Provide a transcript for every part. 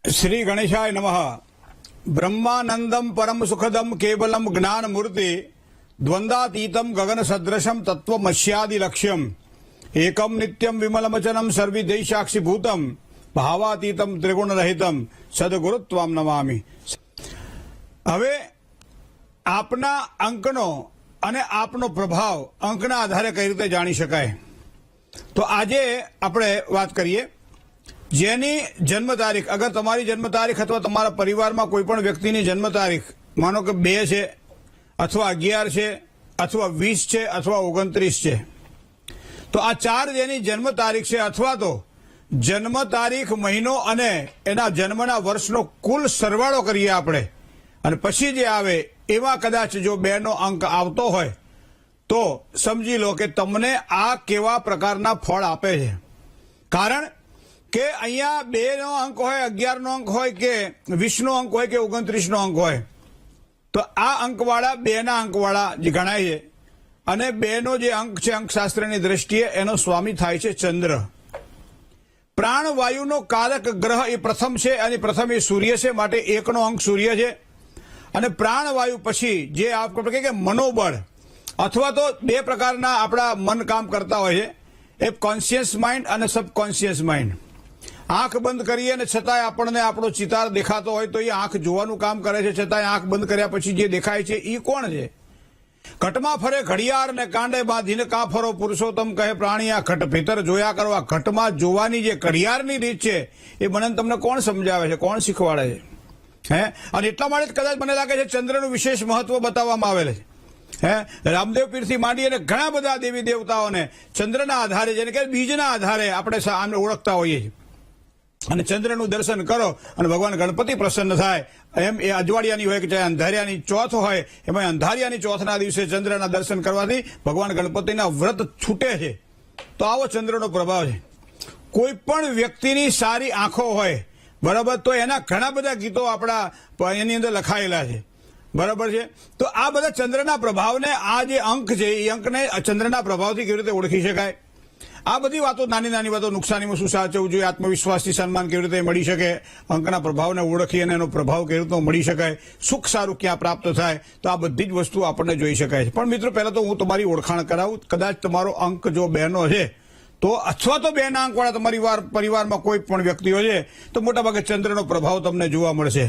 श्री गणेशाय नमः। ब्रह्मानंदम परम सुखदम केवलम ज्ञान मूर्ति द्वंद्वातीतम गगन सदृशम तत्वमस्यादि लक्ष्यम एकम नित्यम विमलमचनम सर्वदेशाक्षी भूतम भावातीतम त्रिगुण रहितम सदगुरुत्वम नमामि। હવે આપના અંકનો અને આપનો પ્રભાવ અંકના આધારે કઈ રીતે જાણી શકાય, તો આજે આપણે વાત કરીએ જેની જન્મ તારીખ, અગર તમારી જન્મ તારીખ અથવા તમારા પરિવારમાં કોઈ પણ વ્યક્તિની જન્મ તારીખ માનો કે 2 છે અથવા 11 છે અથવા 20 છે અથવા 29 છે, તો આ 4 જેની જન્મ તારીખ છે અથવા તો જન્મ તારીખ, મહિનો અને એના જન્મના વર્ષનો કુલ સરવાળો કરીએ આપણે અને પછી જે આવે એમાં કદાચ જો 2 નો અંક આવતો હોય તો સમજી લો કે તમને આ કેવા પ્રકારના ફળ આપે છે। કારણ કે અહીંયા 2 નો અંક હોય, 11 નો અંક હોય કે 20 નો અંક હોય કે 29 નો અંક હોય, તો આ અંકવાળા 2 ના અંકવાળા જે ગણાય છે અને 2 નો જે અંક છે અંકશાસ્ત્રની દ્રષ્ટિએ એનો સ્વામી થાય છે ચંદ્ર। પ્રાણવાયુનો કારક ગ્રહ એ પ્રથમ છે અને પ્રથમ એ સૂર્ય છે, માટે 1 નો અંક સૂર્ય છે। અને પ્રાણવાયુ પછી જે આપણે કહીએ કે મનોબળ અથવા તો 2 પ્રકારના આપણા મન કામ કરતા હોય છે, એ કોન્શિયસ માઇન્ડ અને સબકોન્શિયસ માઇન્ડ। આંખ બંધ કરીએ અને છતાંય આપણને આપણો ચિતાર દેખાતો હોય તો એ આંખ જોવાનું કામ કરે છે, છતાંય આંખ બંધ કર્યા પછી જે દેખાય છે એ કોણ છે? ઘટમાં ફરે ઘડિયાળ ને કાંડે બાંધીને કાં ફરો પુરુષોત્તમ કહે પ્રાણીયા ઘટ ભીતર જોયા કરો। આ ઘટમાં જોવાની જે ઘડિયાળની રીત છે એ મને તમને કોણ સમજાવે છે, કોણ શીખવાડે છે? અને એટલા માટે જ કદાચ મને લાગે છે ચંદ્રનું વિશેષ મહત્વ બતાવવામાં આવેલ છે। રામદેવ પીરથી માંડી અને ઘણા બધા દેવી દેવતાઓને ચંદ્રના આધારે, જેને કે બીજના આધારે આપણે આમને ઓળખતા હોઈએ છીએ। અને ચંદ્રનું દર્શન કરો અને ભગવાન ગણપતિ પ્રસન્ન થાય। એમ એ અજવાળિયાની હોય કે ચાહે અંધારિયાની ચોથ હોય, એમાં અંધારિયાની ચોથના દિવસે ચંદ્રના દર્શન કરવાથી ભગવાન ગણપતિના વ્રત છૂટે છે। તો આવો ચંદ્રનો પ્રભાવ છે। કોઈ પણ વ્યક્તિની સારી આંખો હોય, બરાબર, તો એના ઘણા બધા ગીતો આપણા એની અંદર લખાયેલા છે, બરાબર છે। તો આ બધા ચંદ્રના પ્રભાવને, આ જે અંક છે એ અંકને ચંદ્રના પ્રભાવથી કેવી રીતે ઓળખી શકાય, આ બધી વાતો, નાની નાની વાતો, નુકસાનીમાં શું સાચવવું જોઈએ, આત્મવિશ્વાસથી સન્માન કેવી રીતે મળી શકે, અંકના પ્રભાવને ઓળખી અને એનો પ્રભાવ કેવી રીતે મળી શકાય, સુખ સારું ક્યાં પ્રાપ્ત થાય, તો આ બધી જ વસ્તુ આપણને જોઈ શકાય છે। પણ મિત્રો, પહેલા તો હું તમારી ઓળખાણ કરાવું। કદાચ તમારો અંક જો 2 નો છે તો અથવા તો 2 ના અંકવાળા તમારી પરિવારમાં કોઈ પણ વ્યક્તિઓ છે તો મોટાભાગે ચંદ્રનો પ્રભાવ તમને જોવા મળશે।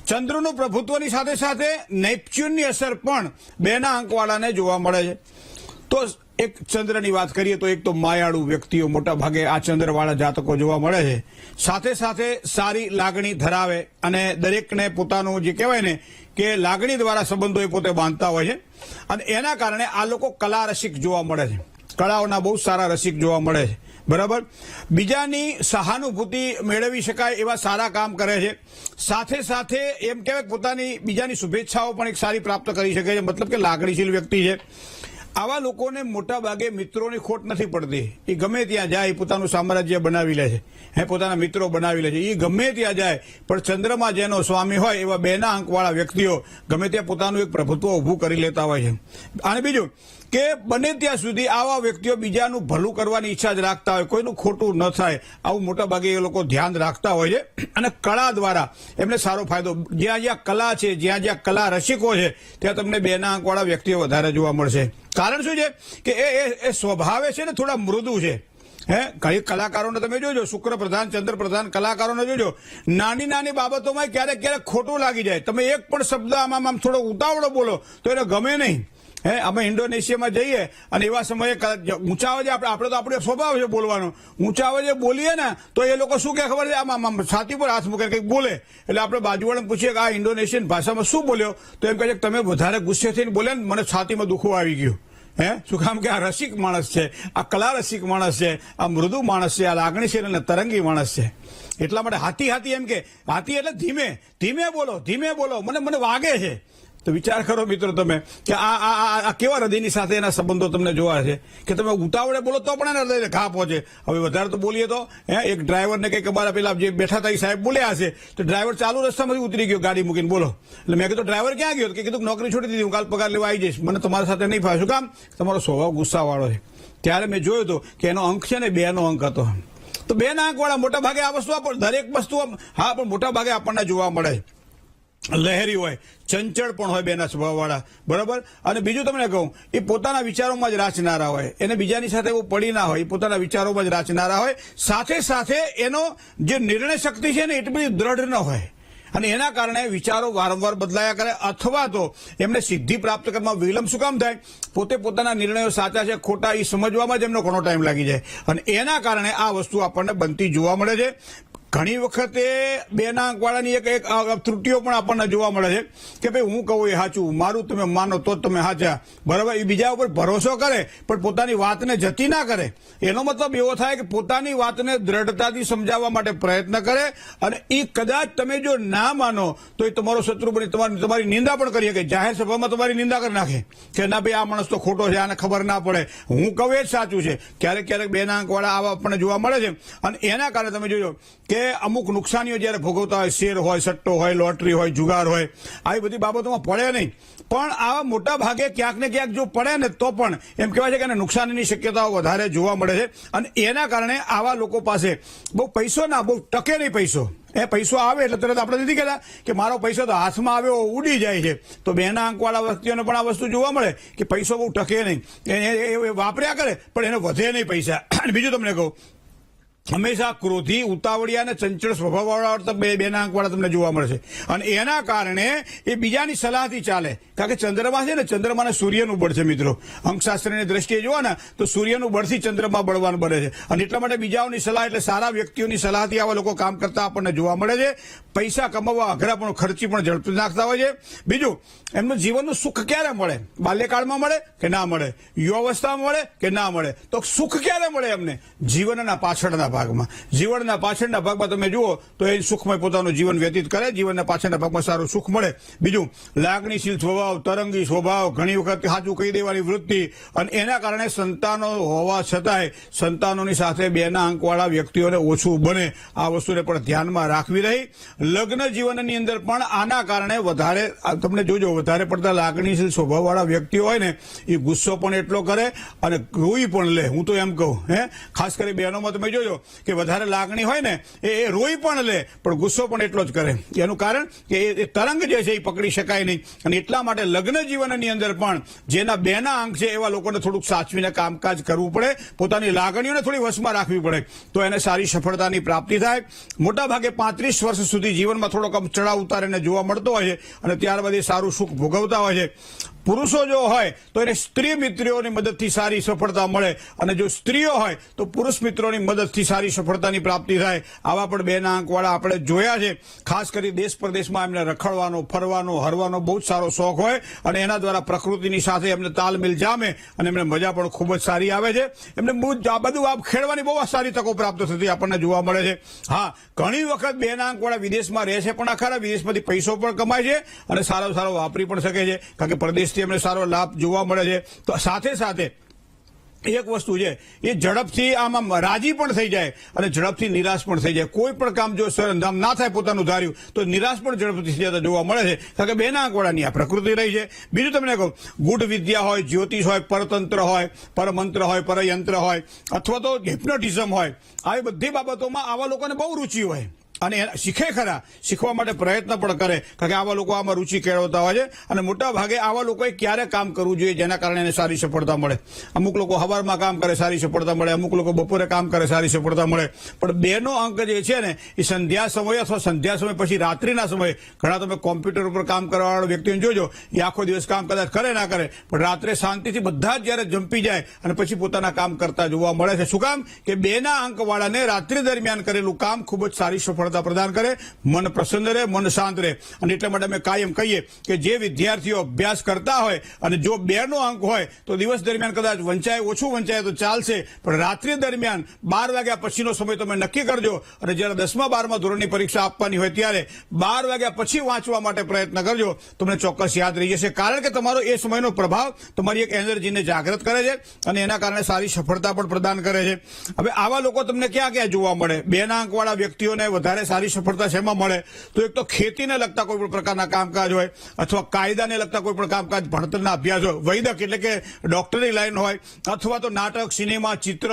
ચંદ્રનું પ્રભુત્વની સાથે સાથે નેપચ્યુનની અસર પણ 2 ના અંકવાળાને જોવા મળે છે। તો એક ચંદ્રની વાત કરીએ તો એક તો માયાળુ વ્યક્તિઓ મોટા ભાગે આ ચંદ્રવાળા જાતકો જોવા મળે છે। સાથે સાથે સારી લાગણી ધરાવે અને દરેકને પોતાનું જે કહેવાય ને કે લાગણી દ્વારા સંબંધો એ પોતે બાંધતા હોય છે અને એના કારણે આ લોકો કલા રસિક જોવા મળે છે, કળાઓના બહુ સારા રસિક જોવા મળે છે, બરાબર। બીજાની સહાનુભૂતિ મેળવી શકાય એવા સારા કામ કરે છે। સાથે સાથે એમ કહેવાય પોતાની બીજાની શુભેચ્છાઓ પણ એક સારી પ્રાપ્ત કરી શકે છે, મતલબ કે લાગણીશીલ વ્યક્તિ છે। આવા લોકોને મોટા ભાગે મિત્રોની ખોટ નથી પડતી। એ ગમે ત્યાં જાય પોતાનું સામ્રાજ્ય બનાવી લે છે, પોતાના મિત્રો બનાવી લે છે, એ ગમે ત્યાં જાય। પણ ચંદ્રમાં જેનો સ્વામી હોય એવા 2 ના અંકવાળા વ્યક્તિઓ ગમે ત્યાં પોતાનું એક પ્રભુત્વ ઊભું કરી લેતા હોય છે। અને બીજું કે બને ત્યાં સુધી આવા વ્યક્તિઓ બીજાનું ભલું કરવાની ઈચ્છા જ રાખતા હોય, કોઈનું ખોટું ન થાય આવું મોટા ભાગે એ લોકો ધ્યાન રાખતા હોય છે। અને કળા દ્વારા એમને સારો ફાયદો, જ્યાં જ્યાં કલા છે, જ્યાં જ્યાં કલા રસિકો છે ત્યાં તમને 2 ના અંકવાળા વ્યક્તિઓ વધારે જોવા મળશે। કારણ શું છે કે એ સ્વભાવે છે ને થોડા મૃદુ છે। કઈ કલાકારોને તમે જોજો, શુક્ર પ્રધાન, ચંદ્ર પ્રધાન કલાકારોને જોજો, નાની નાની બાબતોમાં ક્યારેક ક્યારેક ખોટું લાગી જાય। તમે એક પણ શબ્દ આમ થોડો ઉતાવળો બોલો તો એને ગમે નહીં। અમે ઇન્ડોનેશિયામાં જઈએ અને એવા સમયે ઊંચા અવાજે આપણે તો આપણો સ્વભાવ છે બોલવાનો, ઊંચા અવાજે બોલીએ ને તો એ લોકો શું કે ખબર છે, આમ છાતી પર હાથ મૂકે કંઈક બોલે એટલે આપણે બાજુવાળાને પૂછીએ કે આ ઇન્ડોનેશિયન ભાષામાં શું બોલ્યો, તો એમ કહે છે કે તમે વધારે ગુસ્સે થઈને બોલ્યા ને મને છાતીમાં દુખવું આવી ગયું। શું કામ કે આ રસિક માણસ છે, આ કલા રસિક માણસ છે, આ મૃદુ માણસ છે, આ લાગણીશીલ અને તરંગી માણસ છે। એટલા માટે હાથી એમ કે હાથી એટલે ધીમે ધીમે બોલો, મને વાગે છે। તો વિચાર કરો મિત્રો તમે કે આ કેવા હૃદયની સાથે એના સંબંધો તમને જોવા છે કે તમે ઉતાવળે બોલો તો પણ એના હૃદયને ઘા પહોંચે। હવે વધારે તો બોલીએ તો એક ડ્રાઈવરને કંઈક અમારા પેલા જે બેઠા હતા એ સાહેબ બોલ્યા હશે તો ડ્રાઈવર ચાલુ રસ્તામાંથી ઉતરી ગયો ગાડી મૂકીને, બોલો। એટલે મેં કીધું ડ્રાઈવર ક્યાં ગયો? કે કીધું નોકરી છોડી દીધી, હું કાલ પગાર લેવા આવી જઈશ, મને તમારા સાથે નહીં ફાવે। શું કામ? તમારો સ્વભાવ ગુસ્સાવાળો છે। ત્યારે મેં જોયું હતું કે એનો અંક છે ને 2 નો અંક હતો। તો 2 ના આંકવાળા મોટા ભાગે આ વસ્તુ દરેક વસ્તુ હા પણ મોટા ભાગે આપણને જોવા મળે છે. લહેરી હોય, ચંચળ પણ હોય 2 ના સ્વભાવવાળા, બરાબર. અને બીજું તમને કહું, એ પોતાના વિચારોમાં જ રાચનારા હોય, એને બીજાની સાથે એવું પડી ના હોય, એ પોતાના વિચારોમાં જ રાચનારા હોય. સાથે સાથે એનો જે નિર્ણય શક્તિ છે ને એટલી બધી દ્રઢ ન હોય અને એના કારણે વિચારો વારંવાર બદલાયા કરે અથવા તો એમને સિદ્ધિ પ્રાપ્ત કરવામાં વિલંબ શું કામ થાય? પોતે પોતાના નિર્ણયો સાચા છે ખોટા એ સમજવામાં જ એમનો ઘણો ટાઈમ લાગી જાય અને એના કારણે આ વસ્તુ આપણને બનતી જોવા મળે છે. ઘણી વખતે 2 ના આંકવાળાની એક ત્રુટિઓ પણ આપણને જોવા મળે છે કે ભાઈ હું કહું એ સાચું, મારું તમે માનો તો તમે સાચા, બરાબર. એ બીજા ઉપર ભરોસો કરે પણ પોતાની વાતને જતી ના કરે. એનો મતલબ એવો થાય કે પોતાની વાતને દ્રઢતાથી સમજાવવા માટે પ્રયત્ન કરે અને એ કદાચ તમે જો ના માનો તો એ તમારો શત્રુ બની તમારી નિંદા પણ કરી શકે. જાહેર સભામાં તમારી નિંદા કરી નાખે કે ના ભાઈ આ માણસ તો ખોટો છે, આને ખબર ના પડે, હું કહું એ જ સાચું છે. ક્યારેક ક્યારેક 2 ના આંકવાળા આવા આપણને જોવા મળે છે અને એના કારણે તમે જોજો કે અમુક નુકસાનીઓ જયારે ભોગવતા હોય, શેર હોય, સટ્ટો હોય, લોટરી હોય, જુગાર હોય, આવી બધી બાબતોમાં પડે નહીં. પણ આવા મોટા ભાગે ક્યાંક ને ક્યાંક જો પડે ને તો પણ એમ કહેવાય છે કે નુકસાનની શક્યતાઓ વધારે જોવા મળે છે અને એના કારણે આવા લોકો પાસે બહુ પૈસો ના બહુ ટકે નહીં પૈસો. એ પૈસો આવે એટલે તરત આપણે નથી કહેતા કે મારો પૈસો તો હાથમાં આવ્યો ઉડી જાય છે. તો 2 ના આંકવાળા વ્યક્તિઓને પણ આ વસ્તુ જોવા મળે કે પૈસો બહુ ટકે નહીં, એ વાપર્યા કરે પણ એને વધે નહીં પૈસા. અને બીજું તમને કહું, હંમેશા ક્રોધી, ઉતાવળિયા અને ચંચળ સ્વભાવવાળા 2 ના આંકવાળા તમને જોવા મળશે અને એના કારણે એ બીજાની સલાહથી ચાલે. કારણ કે ચંદ્રમા છે ને, ચંદ્રમાને સૂર્યનું બળ છે મિત્રો. અંકશાસ્ત્રની દ્રષ્ટિએ જુઓ ને તો સૂર્યનું બળથી ચંદ્રમા બળવાન બને છે અને એટલા માટે બીજાઓની સલાહ એટલે સારા વ્યક્તિઓની સલાહથી આવા લોકો કામ કરતા આપણને જોવા મળે છે. પૈસા કમાવવા અઘરા પણ ખર્ચી પણ ઝડપથી નાખતા હોય છે. બીજું, એમનું જીવનનું સુખ ક્યારે મળે? બાલ્યકાળમાં મળે કે ના મળે? યુવાવસ્થામાં મળે કે ના મળે? તો સુખ ક્યારે મળે એમને? જીવનના પાછળના ભાગમાં. જીવનના પાછળના ભાગમાં તમે જુઓ તો એ સુખમય પોતાનું જીવન વ્યતીત કરે, જીવનના પાછળના ભાગમાં સારું સુખ મળે. બીજું, લાગણીશીલ સ્વભાવ, તરંગી સ્વભાવ, ઘણી વખત સાચું કહી દેવાની વૃત્તિ અને એના કારણે સંતાનો હોવા છતાંય સંતાનોની સાથે 2 ના આંકવાળા વ્યક્તિઓને ઓછું બને. આ વસ્તુને પણ ધ્યાનમાં રાખવી રહી. લગ્ન જીવનની અંદર પણ આના કારણે વધારે તમને જોજો, વધારે પડતા લાગણીશીલ સ્વભાવવાળા વ્યક્તિઓ હોય ને એ ગુસ્સો પણ એટલો કરે અને રોઈ પણ લે. હું તો એમ કહું, ખાસ કરી બહેનોમાં તમે જોજો કે વધારે લાગણી હોય ને એ રોઈ પણ લે પણ ગુસ્સો પણ એટલો જ કરે. એનું કારણ કે એ તરંગ જે છે એ પકડી શકાય નહીં અને એટલા માટે લગ્ન જીવનની અંદર પણ જેના 2 ના આંક છે એવા લોકોને થોડુંક સાચવીને કામકાજ કરવું પડે, પોતાની લાગણીઓને થોડી વશમાં રાખવી પડે તો એને સારી સફળતાની પ્રાપ્તિ થાય. મોટા ભાગે 35 વર્ષ સુધી જીવનમાં થોડોક ચડાવ ઉતાર એને જોવા મળતો હોય છે અને ત્યારબાદ એ સારું સુખ ભોગવતા હોય છે. પુરુષો જો હોય તો એને સ્ત્રી મિત્રોની મદદથી સારી સફળતા મળે અને જો સ્ત્રીઓ હોય તો પુરુષ મિત્રોની મદદથી સારી સફળતાની પ્રાપ્તિ થાય. આવા પણ 2 ના આંકવાળા આપણે જોયા છે. ખાસ કરી દેશ પ્રદેશમાં એમને રખડવાનો, ફરવાનો, હરવાનો બહુ જ સારો શોખ હોય અને એના દ્વારા પ્રકૃતિની સાથે એમને તાલમેલ જામે અને એમને મજા પણ ખૂબ જ સારી આવે છે. એમને બધું ખેડવાની બહુ સારી તકો પ્રાપ્ત થતી આપણને જોવા મળે છે. હા, ઘણી વખત 2 ના આંકવાળા વિદેશમાં રહે છે પણ આખા વિદેશમાંથી પૈસો પણ કમાય છે અને સારો સારો વાપરી પણ શકે છે કારણ કે પરદેશથી એમને સારો લાભ જોવા મળે છે. તો સાથે સાથે એક વસ્તુ છે એ ઝડપથી આમાં રાજી પણ થઈ જાય અને ઝડપથી નિરાશ પણ થઈ જાય. કોઈ પણ કામ જો ના થાય પોતાનું ધાર્યું તો નિરાશ પણ ઝડપથી થઈ જતા જોવા મળે છે કારણ કે 2 ના આંકવાળાની આ પ્રકૃતિ રહી છે. બીજું તમને કહું, ગૂઢ વિદ્યા હોય, જ્યોતિષ હોય, પરતંત્ર હોય, પરમંત્ર હોય, પરયંત્ર હોય અથવા તો હિપ્નોટિઝમ હોય, આવી બધી બાબતોમાં આવા લોકોને બહુ રૂચિ હોય અને શીખે ખરા, શીખવા માટે પ્રયત્ન પણ કરે કારણ કે આવા લોકો આમાં રૂચિ કેળવતા હોય છે અને મોટા ભાગે આવા લોકોએ ક્યારે કામ કરવું જોઈએ જેના કારણે એને સારી સફળતા મળે. અમુક લોકો સવારમાં કામ કરે સારી સફળતા મળે, અમુક લોકો બપોરે કામ કરે સારી સફળતા મળે. પણ 2 નો અંક જે છે ને એ સંધ્યા સમય અથવા સંધ્યા સમય પછી રાત્રિના સમયે ઘણા તમે કોમ્પ્યુટર ઉપર કામ કરવાવાળા વ્યક્તિઓને જોજો એ આખો દિવસ કામ કદાચ કરે ના કરે પણ રાત્રે શાંતિથી બધા જ જયારે જંપી જાય અને પછી પોતાના કામ કરતા જોવા મળે છે. શું કામ? કે 2 ના અંકવાળાને રાત્રિ દરમિયાન કરેલું કામ ખૂબ જ સારી સફળતા પ્રદાન કરે, મન પ્રસન્ન રહે, મન શાંત રહે. અને એટલા માટે અમે કાયમ કહીએ કે જે વિદ્યાર્થીઓ અભ્યાસ કરતા હોય અને જો 2 નો અંક હોય તો દિવસ દરમિયાન કદાચ વંચાય, ઓછું વંચાય તો ચાલશે પણ રાત્રિ દરમિયાન 12 વાગ્યા પછીનો સમય તમે નક્કી કરજો અને જ્યારે 10મા 12મા ધોરણની પરીક્ષા આપવાની હોય ત્યારે 12 વાગ્યા પછી વાંચવા માટે પ્રયત્ન કરજો. તમને ચોક્કસ યાદ રહી જશે કારણ કે તમારો એ સમયનો પ્રભાવ તમારી એક એનર્જીને જાગૃત કરે છે અને એના કારણે સારી સફળતા પણ પ્રદાન કરે છે. હવે આવા લોકો તમને ક્યાં ક્યાં જોવા મળે? 2 ના અંકવાળા વ્યક્તિઓને વધારે સારી સફળતા શેમાં મળે? તો એક તો ખેતીને લગતા કોઈ પણ પ્રકારના કામકાજ હોય અથવા કાયદાને લગતા કોઈ પણ કામકાજ, ભણતરના અભ્યાસ હોય, વૈદક એટલે કે ડોક્ટરી લાઈન હોય અથવા તો નાટક, સિનેમા, ચિત્ર,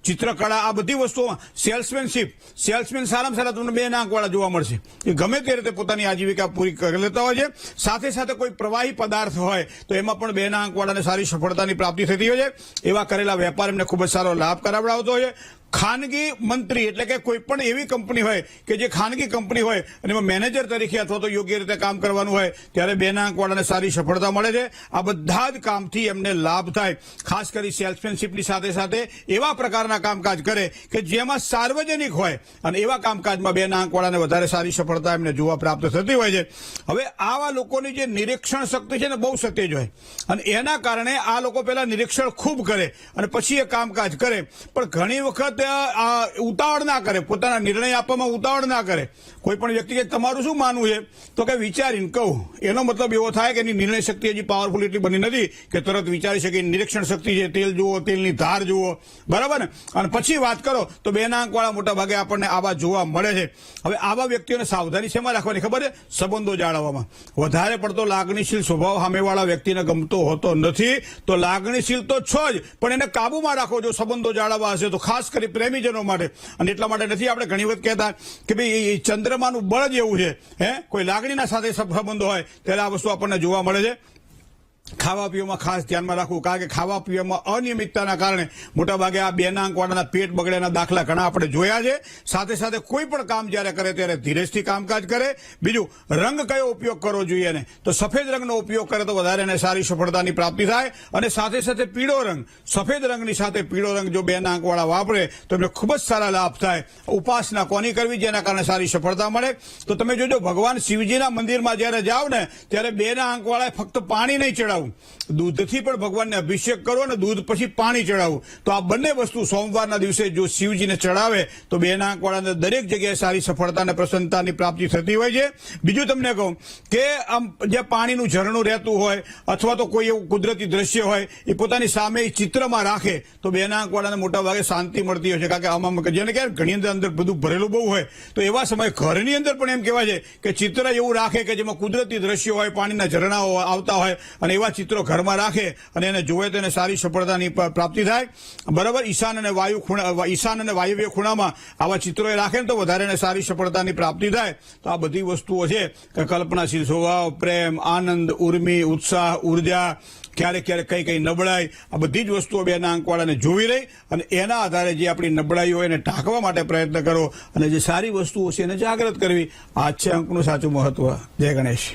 ચિત્રકળા, આ બધી વસ્તુઓમાં સેલ્સમેન સારામાં સારા તમને 2 ના આંકવાળા જોવા મળશે. એ ગમે તે રીતે પોતાની આજીવિકા પૂરી કરી લેતા હોય છે. સાથે સાથે કોઈ પ્રવાહી પદાર્થ હોય તો એમાં પણ 2 ના આંકવાળાને સારી સફળતાની પ્રાપ્તિ થતી હોય છે. એવા કરેલા વેપાર એમને ખૂબ જ સારો લાભ કરાવડાવતો હોય છે. ખાનગી મંત્રી એટલે કે કોઈ પણ એવી કંપની હોય કે જે ખાનગી કંપની હોય અને એમાં મેનેજર તરીકે અથવા તો યોગ્ય રીતે કામ કરવાનું હોય ત્યારે 2 ના આંકવાળાને સારી સફળતા મળે છે. આ બધા જ કામથી એમને લાભ થાય. ખાસ કરી સેલ્સમેનશીપની સાથે સાથે એવા પ્રકારના કામકાજ કરે કે જેમાં સાર્વજનિક હોય અને એવા કામકાજમાં 2 ના આંકવાળાને વધારે સારી સફળતા એમને જોવા પ્રાપ્ત થતી હોય છે. હવે આવા લોકોની જે નિરીક્ષણ શક્તિ છે ને બહુ સતેજ હોય અને એના કારણે આ લોકો પહેલા નિરીક્ષણ ખૂબ કરે અને પછી એ કામકાજ કરે. પણ ઘણી વખત ઉતાવળ ના કરે, પોતાના નિર્ણય આપવામાં ઉતાવળ ના કરે. કોઈ પણ વ્યક્તિ કે તમારું શું માનવું છે તો કે વિચારીને કહું, એનો મતલબ એવો થાય કે એની નિર્ણય શક્તિ હજી પાવરફુલ એટલી બની નથી કે તરત વિચારી શકે. નિરીક્ષણ શક્તિ છે, તેલ જુઓ, તેલની ધાર જુઓ, બરાબર ને, અને પછી વાત કરો તો 2 ના આંકવાળા મોટા ભાગે આપણને આવા જોવા મળે છે. હવે આવા વ્યક્તિઓને સાવધાની શેમાં રાખવાની ખબર છે? સંબંધો જાળવવામાં. વધારે પડતો લાગણીશીલ સ્વભાવ સામેવાળા વ્યક્તિને ગમતો હોતો નથી. તો લાગણીશીલ તો છો જ, પણ એને કાબુમાં રાખો જો સંબંધો જાળવવા હશે તો, ખાસ કરી પ્રેમીજનો માટે. અને એટલા માટે નથી આપણે ઘણી વખત કહેતા કે ભાઈ એ ચંદ્રમાનું બળ જ એવું છે, કોઈ લાગણીના સાથે સંબંધો હોય ત્યારે આ વસ્તુ આપણને જોવા મળે છે. ખાવા પીવામાં ખાસ ધ્યાનમાં રાખવું, કારણ કે ખાવા પીવામાં અનિયમિતતાના કારણે મોટાભાગે આ 2 ના આંકવાળાના પેટ બગડ્યાના દાખલા ઘણા આપણે જોયા છે. સાથે સાથે કોઈ પણ કામ જ્યારે કરે ત્યારે ધીરજથી કામકાજ કરે. બીજું, રંગ કયો ઉપયોગ કરવો જોઈએ ને તો સફેદ રંગનો ઉપયોગ કરે તો વધારે એને સારી સફળતાની પ્રાપ્તિ થાય. અને સાથે સાથે પીળો રંગ, સફેદ રંગની સાથે પીળો રંગ જો 2 ના આંકવાળા વાપરે તો એમને ખૂબ જ સારા લાભ થાય. ઉપાસના કોની કરવી જેના કારણે સારી સફળતા મળે? તો તમે જોજો ભગવાન શિવજીના મંદિરમાં જ્યારે જાઓ ને ત્યારે 2 ના આંકવાળાએ ફક્ત પાણી નહીં ચડાવવું, દૂધથી પણ ભગવાનને અભિષેક કરો અને દૂધ પછી પાણી ચડાવવું. તો આ બંને વસ્તુ સોમવારના દિવસે જો શિવજીને ચડાવે તો 2 ના આંકવાળાને દરેક જગ્યાએ સારી સફળતા અને પ્રસન્નતાની પ્રાપ્તિ થતી હોય છે. બીજું તમને કહું કે આમ જ્યાં પાણીનું ઝરણું રહેતું હોય અથવા તો કોઈ એવું કુદરતી દ્રશ્ય હોય એ પોતાની સામે ચિત્રમાં રાખે તો 2 ના આંકવાળાને મોટા ભાગે શાંતિ મળતી હોય છે. કારણ કે આમાં જેને કે ઘણી અંદર બધું ભરેલું બહુ હોય તો એવા સમયે ઘરની અંદર પણ એમ કહેવાય છે કે ચિત્ર એવું રાખે કે જેમાં કુદરતી દ્રશ્યો હોય, પાણીના ઝરણાઓ આવતા હોય અને એવા ચિત્રો ઘરમાં રાખે અને એને જોવે તો એને સારી સફળતાની પ્રાપ્તિ થાય. બરાબર, ઈશાન અને વાયવ્ય ખૂણામાં આવા ચિત્રો એ રાખે ને તો વધારે એને સારી સફળતાની પ્રાપ્તિ થાય. તો આ બધી વસ્તુઓ છે કે કલ્પનાશીલ સ્વભાવ, પ્રેમ, આનંદ, ઉર્મિ, ઉત્સાહ, ઉર્જા, ક્યારેક ક્યારેક કઈ નબળાઈ, આ બધી જ વસ્તુઓ 2 ના આંકવાળાને જોવી રહી અને એના આધારે જે આપણી નબળાઈ હોય એને ઢાંકવા માટે પ્રયત્ન કરો અને જે સારી વસ્તુઓ છે એને જાગૃત કરવી. આ છે અંકનું સાચું મહત્વ. જય ગણેશ.